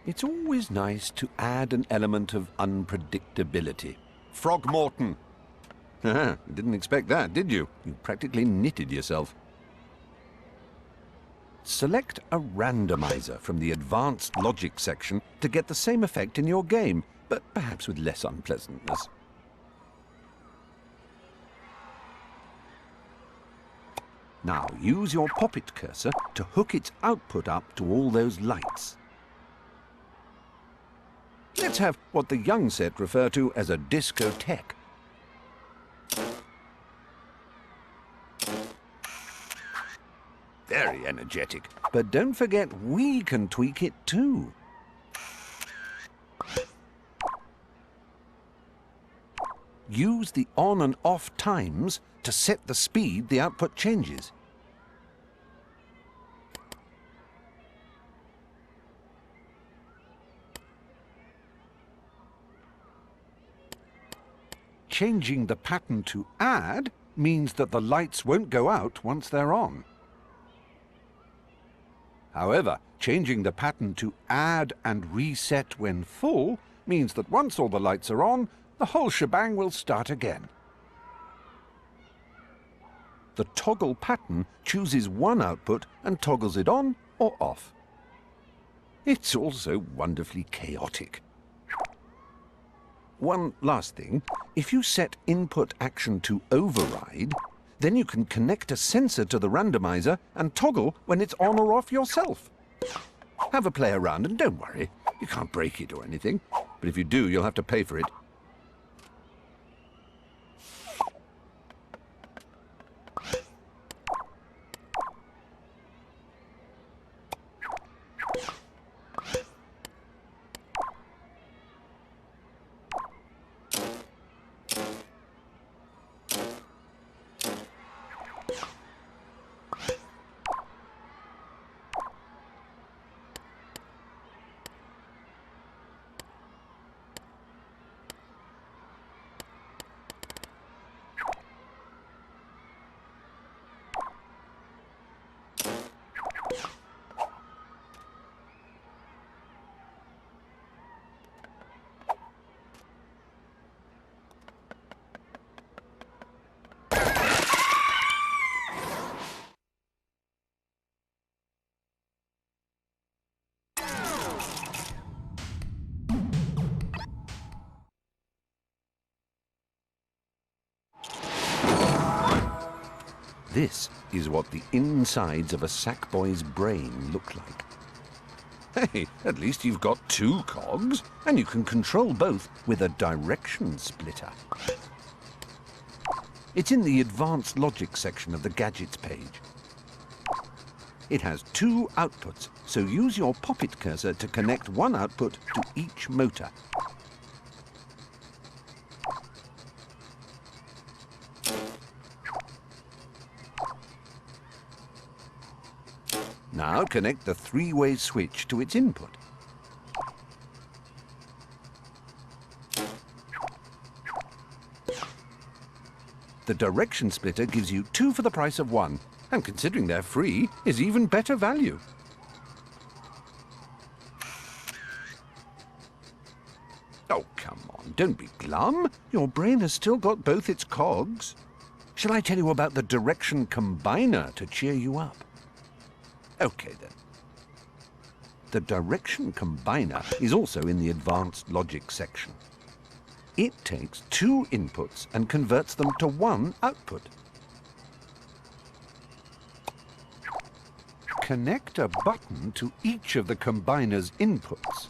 It's always nice to add an element of unpredictability. Frogmorton! Didn't expect that, did you? You practically knitted yourself. Select a randomizer from the advanced logic section to get the same effect in your game, but perhaps with less unpleasantness. Now use your poppet cursor to hook its output up to all those lights. Let's have what the young set refer to as a discotheque. Very energetic, but don't forget we can tweak it too. Use the on and off times to set the speed the output changes. Changing the pattern to add means that the lights won't go out once they're on. However, changing the pattern to add and reset when full means that once all the lights are on, the whole shebang will start again. The toggle pattern chooses one output and toggles it on or off. It's also wonderfully chaotic. One last thing, if you set input action to override, then you can connect a sensor to the randomizer and toggle when it's on or off yourself. Have a play around and don't worry, you can't break it or anything, but if you do, you'll have to pay for it. This is what the insides of a sackboy's brain look like. Hey, at least you've got two cogs, and you can control both with a direction splitter. It's in the advanced logic section of the gadgets page. It has two outputs, so use your poppet cursor to connect one output to each motor. Now connect the three-way switch to its input. The direction splitter gives you two for the price of one, and considering they're free, is even better value. Oh, come on, don't be glum. Your brain has still got both its cogs. Shall I tell you about the direction combiner to cheer you up? Okay, then. The direction combiner is also in the advanced logic section. It takes two inputs and converts them to one output. Connect a button to each of the combiner's inputs.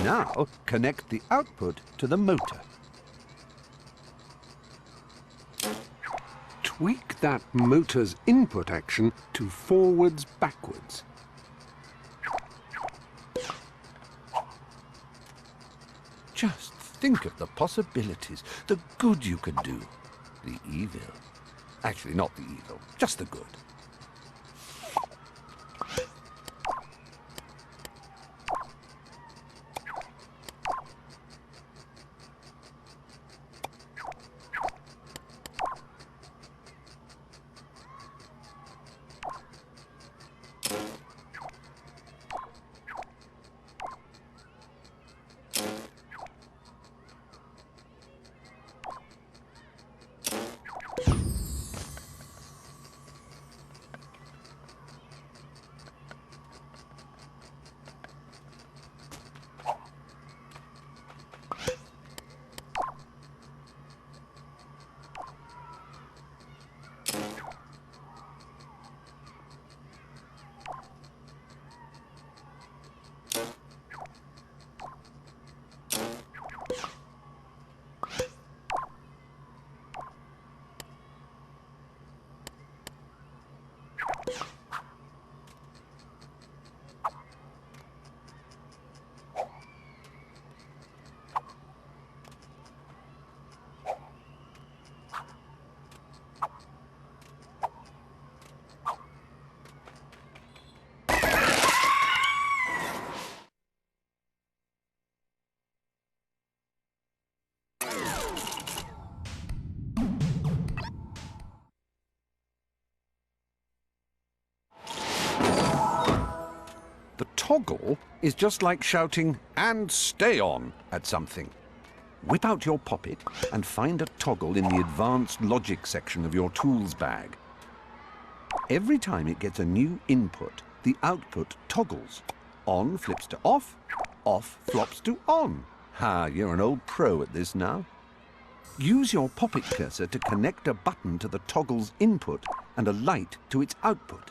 Now connect the output to the motor. Tweak that motor's input action to forwards-backwards. Just think of the possibilities, the good you could do. The evil. Actually, not the evil, just the good. toggle is just like shouting, "and stay on," at something. Whip out your poppet and find a toggle in the advanced logic section of your tools bag. Every time it gets a new input, the output toggles. On flips to off, off flops to on. Ha, you're an old pro at this now. Use your poppet cursor to connect a button to the toggle's input and a light to its output.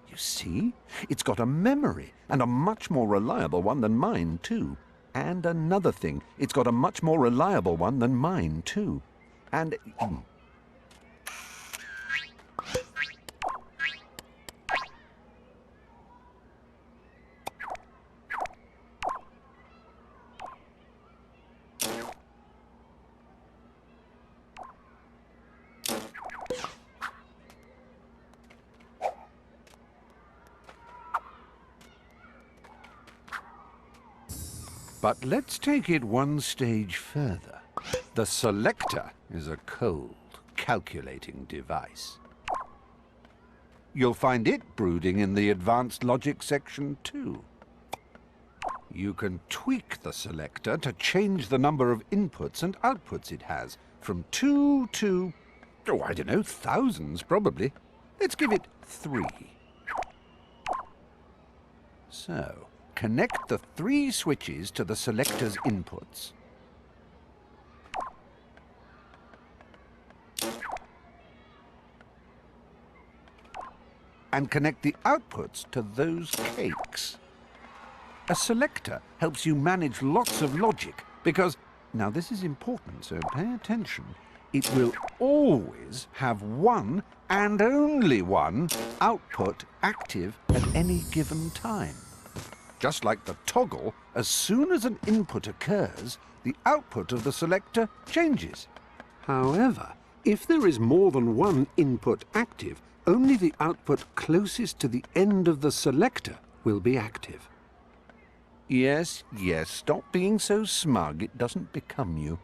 You see? It's got a memory, and a much more reliable one than mine, too. And another thing, it's got a much more reliable one than mine, too. And... But let's take it one stage further. The selector is a cold, calculating device. You'll find it brooding in the advanced logic section too. You can tweak the selector to change the number of inputs and outputs it has, from 2 to, oh, I don't know, thousands probably. Let's give it 3. So, connect the 3 switches to the selector's inputs. And connect the outputs to those cakes. A selector helps you manage lots of logic because, now this is important, so pay attention, it will always have one and only one output active at any given time. Just like the toggle, as soon as an input occurs, the output of the selector changes. However, if there is more than one input active, only the output closest to the end of the selector will be active. Yes, yes, stop being so smug. It doesn't become you.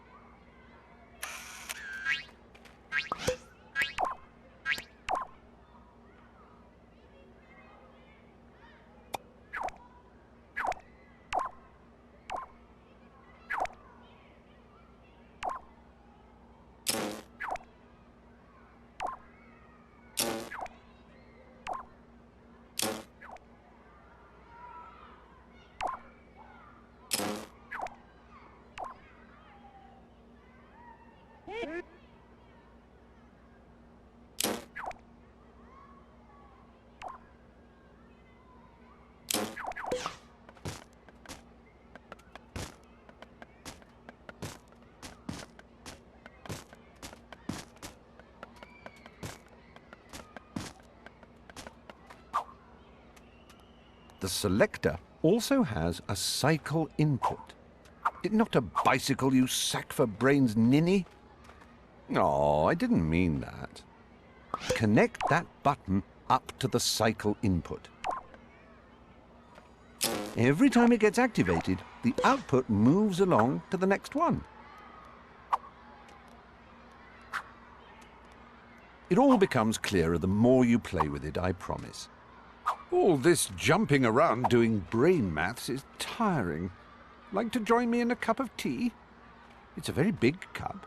The selector also has a cycle input. Not a bicycle, you sack-for-brains ninny. Oh, I didn't mean that. Connect that button up to the cycle input. Every time it gets activated, the output moves along to the next one. It all becomes clearer the more you play with it, I promise. All this jumping around doing brain maths is tiring. Like to join me in a cup of tea? It's a very big cup.